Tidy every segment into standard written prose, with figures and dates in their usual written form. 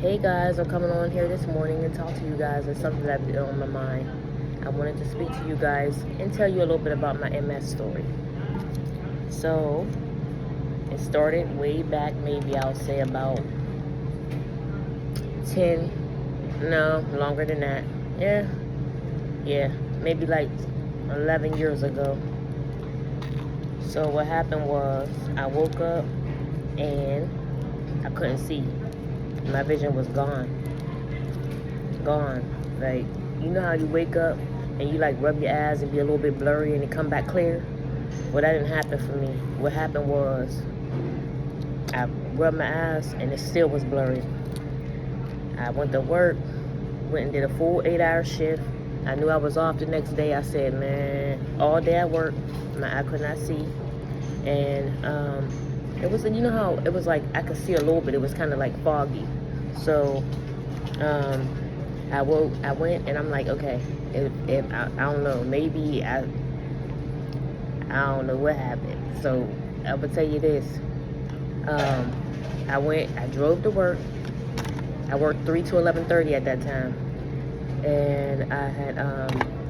Hey guys, I'm coming on here this morning to talk to you guys. It's something that's been on my mind. I wanted to speak to you guys and tell you a little bit about my MS story. So, it started way back, maybe I'll say about 10, no, longer than that. Yeah, maybe like 11 years ago. So what happened was I woke up and I couldn't see. My vision was gone. Like, you know how you wake up and you like rub your eyes and be a little bit blurry and it come back clear? Well, that didn't happen for me. What happened was I rubbed my eyes and it still was blurry. I went to work, went and did a full 8-hour shift. I knew I was off the next day. I said, man, all day at work, I could not see. And it was, you know how it was like I could see a little bit. It was kind of like foggy. So I went and I'm like, okay, if I don't know, maybe I don't know what happened. So I would tell you this. I drove to work. I worked 3 to 11:30 at that time, and I had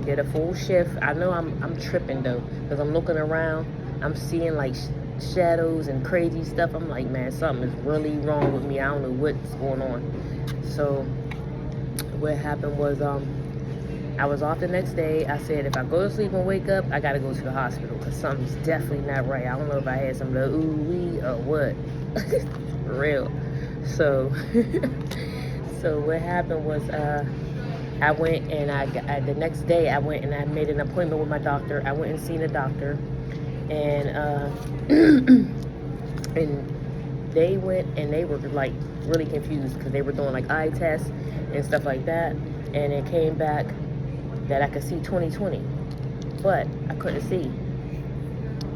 did a full shift. I know I'm tripping though, because I'm looking around. I'm seeing like shadows and crazy stuff. I'm like, man, something is really wrong with me. I don't know what's going on. So what happened was I was off the next day. I said, if I go to sleep and wake up, I gotta go to the hospital because something's definitely not right. I don't know if I had some of the ooh-wee or what. For real. So so what happened was I went and the next day I went and I made an appointment with my doctor. I went and seen a doctor, and and they went and they were like really confused because they were doing like eye tests and stuff like that, and it came back that I could see 20/20, but I couldn't see.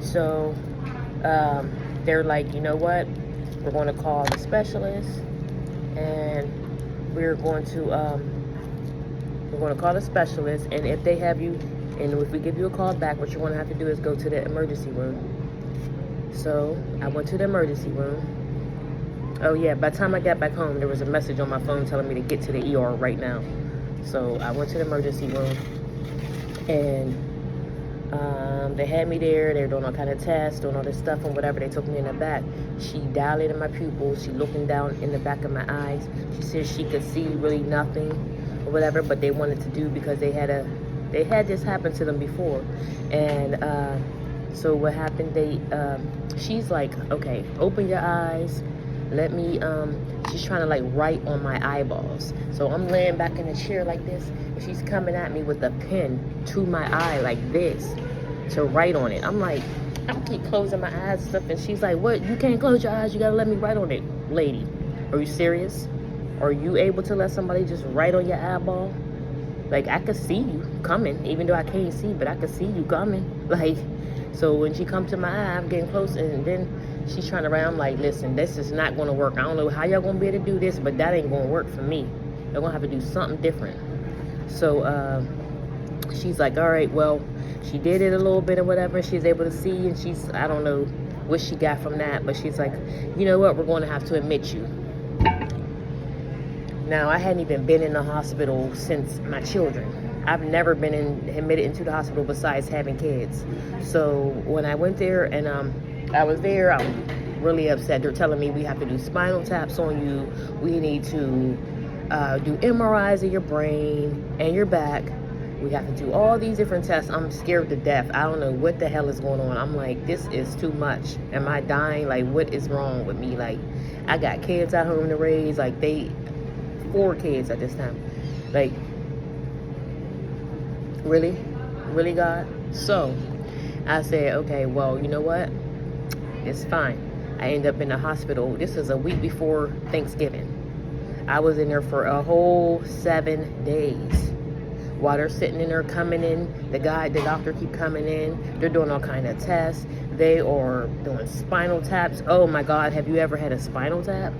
So they're like, you know what, we're going to call the specialist, and we're going to call the specialist, and if they have you, and if we give you a call back, what you're going to have to do is go to the emergency room. So I went to the emergency room. Oh yeah, by the time I got back home, there was a message on my phone telling me to get to the ER right now. So I went to the emergency room, and they had me there. They were doing all kind of tests, doing all this stuff and whatever. They took me in the back. She dilated my pupils. She looking down in the back of my eyes. She said she could see really nothing or whatever, but they wanted to do because they had this happen to them before. And so what happened, she's like, okay, open your eyes. Let me, she's trying to like write on my eyeballs. So I'm laying back in the chair like this, and she's coming at me with a pen to my eye like this to write on it. I'm like, I keep closing my eyes and stuff, and she's like, what? You can't close your eyes. You gotta let me write on it. Lady, are you serious? Are you able to let somebody just write on your eyeball? Like, I could see you coming, even though I can't see, but I could see you coming. Like, so when she comes to my eye, I'm getting close, and then she's trying to write. I'm like, listen, this is not going to work. I don't know how y'all going to be able to do this, but that ain't going to work for me. You're going to have to do something different. So she's like, all right, well, she did it a little bit or whatever. She's able to see, and I don't know what she got from that, but she's like, you know what, we're going to have to admit you. Now, I hadn't even been in the hospital since my children. I've never been admitted into the hospital besides having kids. So when I went there and I was there, I was really upset. They're telling me we have to do spinal taps on you. We need to do MRIs of your brain and your back. We have to do all these different tests. I'm scared to death. I don't know what the hell is going on. I'm like, this is too much. Am I dying? Like, what is wrong with me? Like, I got kids at home to raise. Like, 4 kids at this time. Like, really, God? So I said, okay, well, you know what, it's fine. I ended up in the hospital. This is a week before Thanksgiving. I was in there for a whole 7 days while they're sitting in there coming in. The doctor keep coming in. They're doing all kind of tests. They are doing spinal taps. Oh my God, have you ever had a spinal tap?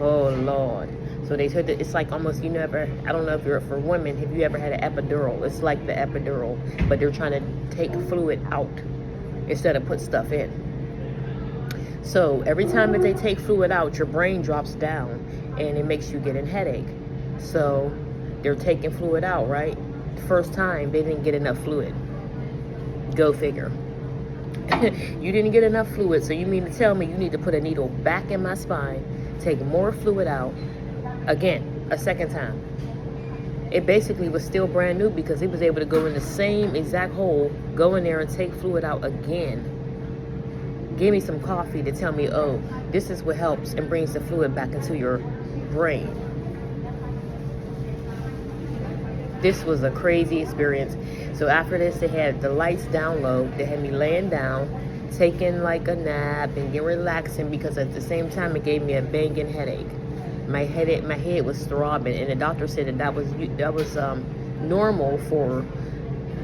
Oh Lord. So they said that it's like almost, I don't know if you're for women, have you ever had an epidural? It's like the epidural, but they're trying to take fluid out instead of put stuff in. So every time that they take fluid out, your brain drops down and it makes you get a headache. So they're taking fluid out, right? First time they didn't get enough fluid. Go figure. You didn't get enough fluid, so you mean to tell me you need to put a needle back in my spine, take more fluid out, again, a second time. It basically was still brand new because he was able to go in the same exact hole, go in there and take fluid out again. Give me some coffee to tell me, oh, this is what helps and brings the fluid back into your brain. This was a crazy experience. So after this, they had the lights down low. They had me laying down, taking like a nap and getting relaxing, because at the same time it gave me a banging headache. My head was throbbing, and the doctor said that was normal for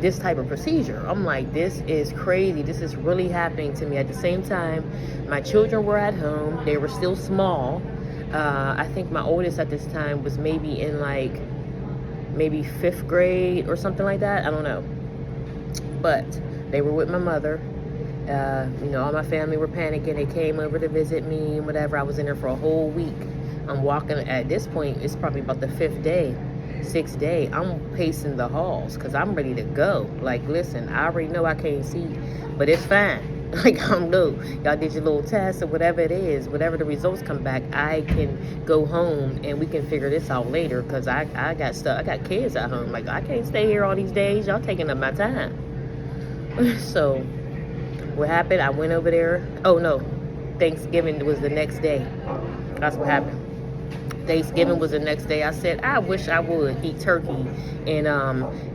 this type of procedure. I'm like, this is crazy. This is really happening to me. At the same time, my children were at home. They were still small. I think my oldest at this time was maybe in maybe 5th grade or something like that. I don't know. But they were with my mother. All my family were panicking. They came over to visit me and whatever. I was in there for a whole week. I'm walking, at this point, it's probably about the 6th day. I'm pacing the halls because I'm ready to go. Like, listen, I already know I can't see, but it's fine. Like, I don't know. Y'all did your little test or whatever it is. Whatever the results come back, I can go home and we can figure this out later, because I got stuff. I got kids at home. Like, I can't stay here all these days. Y'all taking up my time. So what happened? I went over there. Oh, no. Thanksgiving was the next day. That's what happened. Thanksgiving was the next day. I said, I wish I would eat turkey and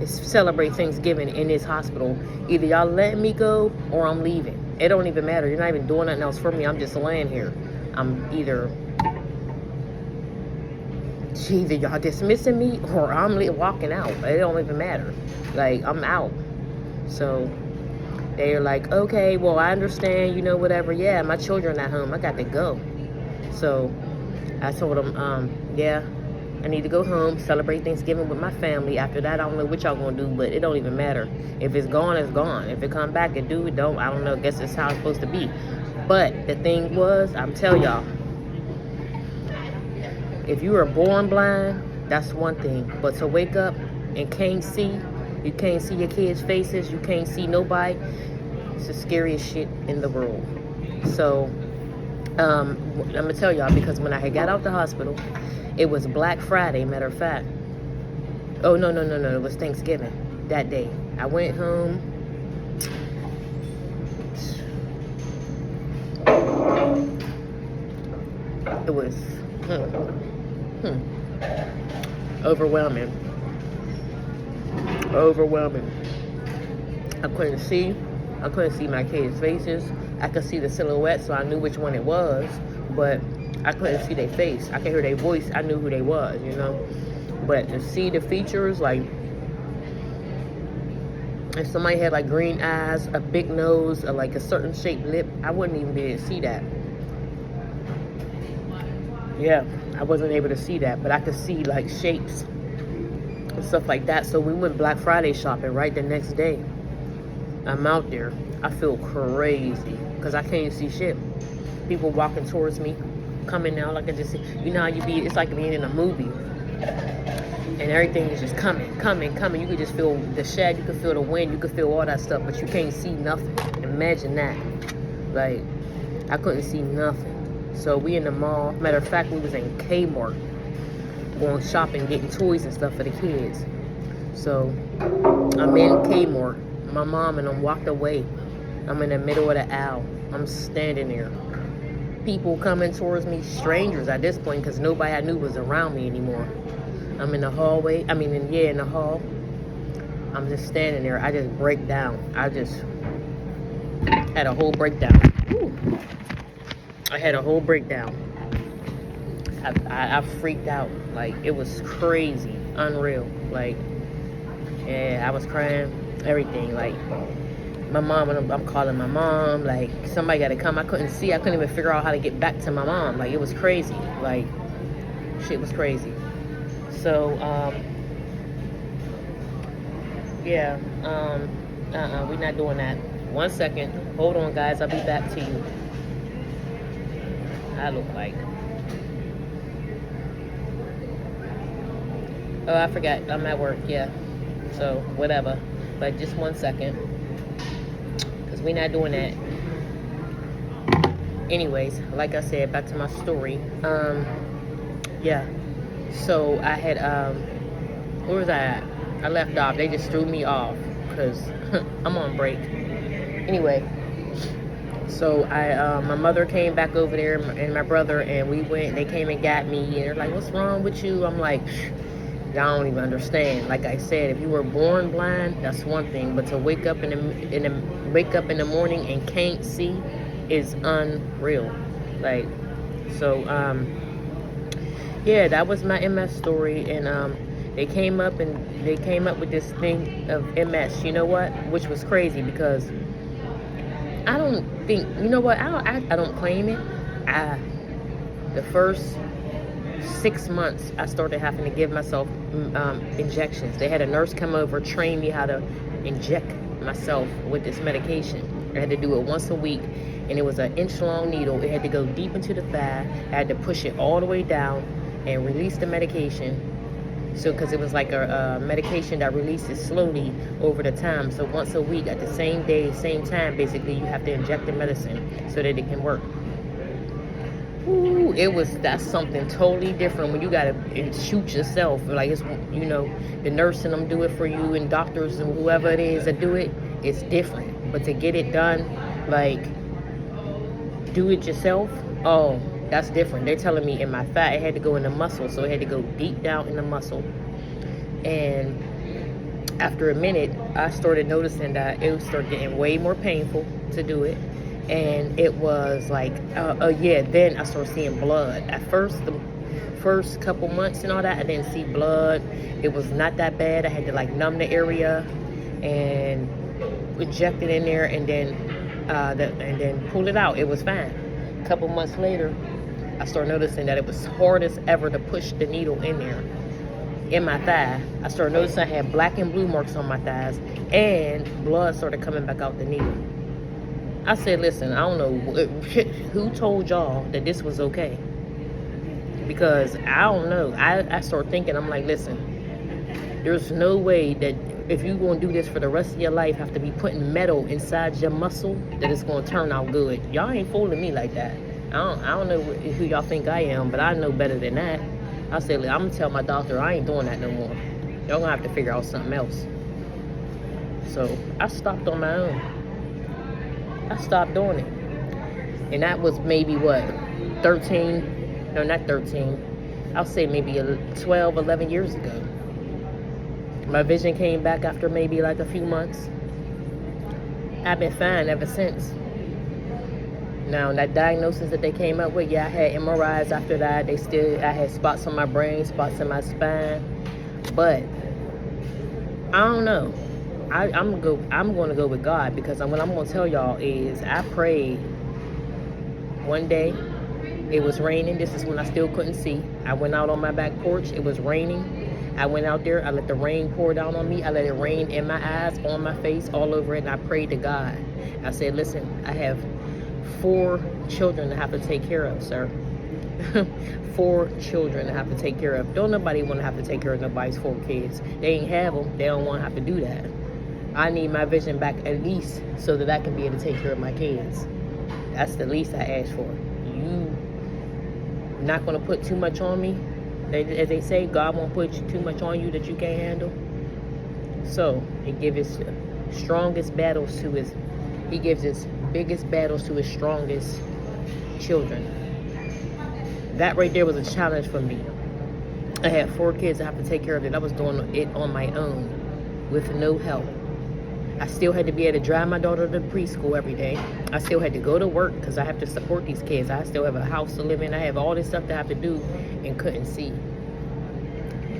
celebrate Thanksgiving in this hospital. Either y'all let me go or I'm leaving. It don't even matter. You're not even doing nothing else for me. I'm just laying here. Either y'all dismissing me or I'm walking out. It don't even matter. Like, I'm out. So they're like, okay, well, I understand, whatever. Yeah, my children at home. I got to go. So I told them, yeah, I need to go home, celebrate Thanksgiving with my family. After that, I don't know what y'all gonna do, but it don't even matter. If it's gone, it's gone. If it come back and do it, don't. I don't know. I guess it's how it's supposed to be. But the thing was, I'm telling y'all, if you were born blind, that's one thing. But to wake up and can't see, you can't see your kids' faces, you can't see nobody, it's the scariest shit in the world. So I'm gonna tell y'all, because when I had got out the hospital, it was Black Friday, matter of fact. Oh, no, it was Thanksgiving that day. I went home. It was overwhelming. I couldn't see my kids' faces. I could see the silhouette, so I knew which one it was, but I couldn't see their face. I could hear their voice. I knew who they was, But to see the features, like, if somebody had like green eyes, a big nose, or like a certain shaped lip, I wouldn't even be able to see that. Yeah, I wasn't able to see that, but I could see like shapes and stuff like that. So we went Black Friday shopping right the next day. I'm out there. I feel crazy because I can't see shit. People walking towards me, coming now, like I just see. How you be, it's like being in a movie. And everything is just coming. You could just feel the shed, you could feel the wind, you could feel all that stuff, but you can't see nothing. Imagine that. Like, I couldn't see nothing. So we in the mall. Matter of fact, we was in Kmart going shopping, getting toys and stuff for the kids. So I'm in Kmart. My mom and them walked away. I'm in the middle of the aisle. I'm standing there. People coming towards me, strangers at this point, because nobody I knew was around me anymore. I'm in the hallway. In the hall. I'm just standing there. I just break down. I just had a whole breakdown. Whew. I had a whole breakdown. I freaked out. Like, it was crazy, unreal. Like, yeah, I was crying, everything. Like, my mom, I'm calling my mom. Like, somebody got to come. I couldn't see. I couldn't even figure out how to get back to my mom. Like, it was crazy. Like, shit was crazy. So, yeah, we're not doing that. 1 second. Hold on, guys. I'll be back to you. I look like Oh, I forgot. I'm at work. Yeah. So whatever. But just 1 second, because we're not doing that. Anyways, like I said, back to my story. Yeah. So I had where was I at? I left off. They just threw me off because I'm on break. Anyway, so my mother came back over there and my brother, and we went. They came and got me, and they're like, "What's wrong with you?" I'm like, y'all don't even understand. Like I said, if you were born blind, that's one thing, but to wake up in the morning and can't see is unreal. Like, so yeah, that was my MS story, and they came up with this thing of MS. You know what? Which was crazy because I don't think, you know what? I don't claim it. The first 6 months, I started having to give myself injections. They had a nurse come over, train me how to inject myself with this medication. I had to do it once a week, and it was an inch-long needle. It had to go deep into the thigh. I had to push it all the way down and release the medication. So, because it was like a medication that releases slowly over the time. So once a week, at the same day, same time, basically, you have to inject the medicine so that it can work. Ooh, that's something totally different when you gotta shoot yourself. Like, it's, you know, the nurse and them do it for you, and doctors and whoever it is that do it, it's different. But to get it done, like, do it yourself, oh, that's different. They're telling me in my thigh, it had to go in the muscle, so it had to go deep down in the muscle. And after a minute, I started noticing that it started getting way more painful to do it. And it was like, then I started seeing blood. At first, the first couple months and all that, I didn't see blood. It was not that bad. I had to like numb the area and inject it in there, and then pull it out. It was fine. A couple months later, I started noticing that it was hard as ever to push the needle in there, in my thigh. I started noticing I had black and blue marks on my thighs, and blood started coming back out the needle. I said, listen, I don't know who told y'all that this was okay, because I don't know. I started thinking, I'm like, listen, there's no way that if you're going to do this for the rest of your life, have to be putting metal inside your muscle, that it's going to turn out good. Y'all ain't fooling me like that. I don't know who y'all think I am, but I know better than that. I said, I'm going to tell my doctor I ain't doing that no more. Y'all going to have to figure out something else. So I stopped on my own. I stopped doing it. And that was maybe, 13? No, not 13. I'll say maybe 12, 11 years ago. My vision came back after maybe like a few months. I've been fine ever since. Now, that diagnosis that they came up with, I had MRIs after that. I had spots on my brain, spots in my spine. But I don't know. I'm going to go with God, because what I'm going to tell y'all is I prayed one day. It was raining. This is when I still couldn't see. I went out on my back porch. It was raining. I went out there. I let the rain pour down on me. I let it rain in my eyes, on my face, all over it. And I prayed to God. I said, listen, I have 4 children to have to take care of, sir. 4 children to have to take care of. Don't nobody want to have to take care of nobody's 4 kids. They ain't have them. They don't want to have to do that. I need my vision back at least so that I can be able to take care of my kids. That's the least I ask for. You not going to put too much on me. As they say, God won't put too much on you that you can't handle. So he gives his strongest battles to his, he gives his biggest battles to his strongest children. That right there was a challenge for me. I had 4 kids I have to take care of it. I was doing it on my own with no help. I still had to be able to drive my daughter to preschool every day. I still had to go to work because I have to support these kids. I still have a house to live in. I have all this stuff that I have to do and couldn't see.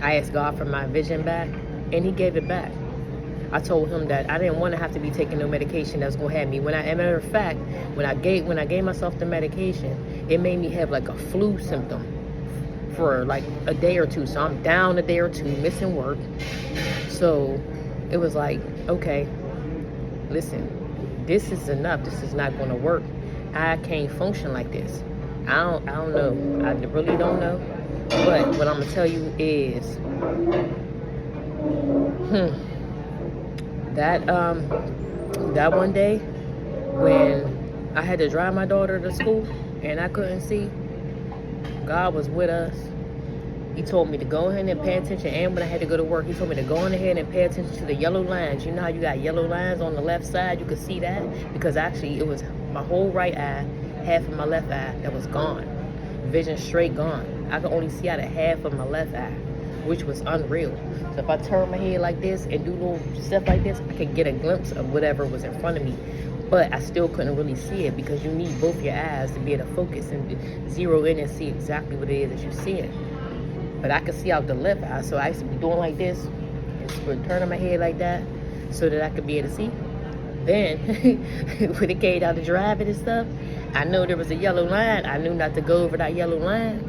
I asked God for my vision back, and he gave it back. I told him that I didn't want to have to be taking no medication that's going to have me. As a matter of fact, when I gave myself the medication, it made me have like a flu symptom for like a day or two. So I'm down a day or two, missing work. So it was like, okay, listen, this is enough. This is not going to work. I can't function like this. I don't know. I really don't know. But what I'm gonna tell you is, that that one day when I had to drive my daughter to school and I couldn't see, God was with us. He told me to go ahead and pay attention, and when I had to go to work, he told me to go on ahead and pay attention to the yellow lines. You know how you got yellow lines on the left side? You could see that? Because actually it was my whole right eye, half of my left eye that was gone. Vision straight gone. I could only see out of half of my left eye, which was unreal. So if I turn my head like this and do little stuff like this, I could get a glimpse of whatever was in front of me. But I still couldn't really see it because you need both your eyes to be able to focus and zero in and see exactly what it is that you're seeing. But I could see out the left eye, so I used to be doing like this and turning my head like that so that I could be able to see. Then, when it came down to driving and stuff, I know there was a yellow line. I knew not to go over that yellow line.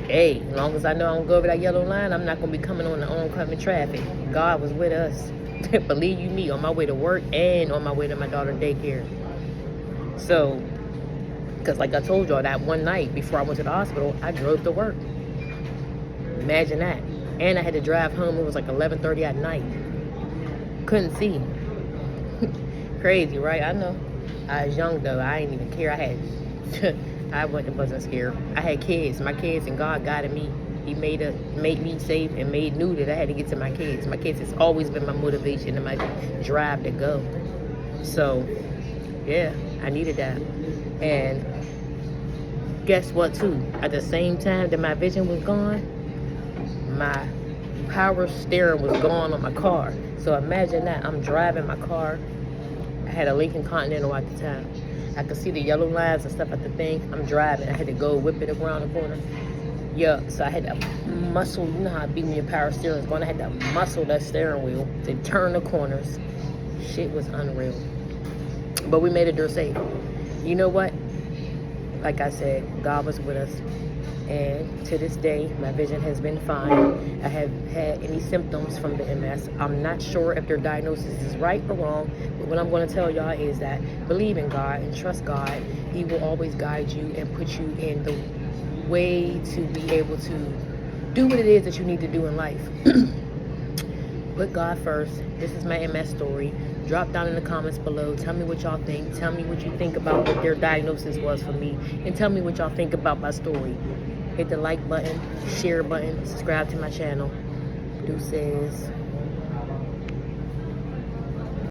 Hey, as long as I know I don't go over that yellow line, I'm not going to be coming on the oncoming traffic. God was with us. Believe you me, on my way to work and on my way to my daughter's daycare. So, because like I told y'all, that one night before I went to the hospital, I drove to work. Imagine that. And I had to drive home. It was like 11:30 at night. Couldn't see. Crazy, right? I know. I was young though. I didn't even care. I wasn't scared. I had kids. My kids, and God guided me. He made me safe and knew that I had to get to my kids. My kids has always been my motivation and my drive to go. So, yeah, I needed that. And guess what too? At the same time that my vision was gone, my power steering was gone on my car. So imagine that. I'm driving my car. I had a Lincoln Continental at the time. I could see the yellow lines and stuff at the thing. I'm driving. I had to go whip it around the corner. Yeah, so I had to muscle. You know how I be when your power steering is going. I had to muscle that steering wheel to turn the corners. Shit was unreal. But we made it there safe. You know what? Like I said, God was with us. And to this day, my vision has been fine. I haven't had any symptoms from the MS. I'm not sure if their diagnosis is right or wrong, but what I'm going to tell y'all is that believe in God and trust God. He will always guide you and put you in the way to be able to do what it is that you need to do in life. Put God first. This is my MS story. Drop down in the comments below. Tell me what y'all think. Tell me what you think about what their diagnosis was for me. And tell me what y'all think about my story. Hit the like button, share button, subscribe to my channel. Deuces.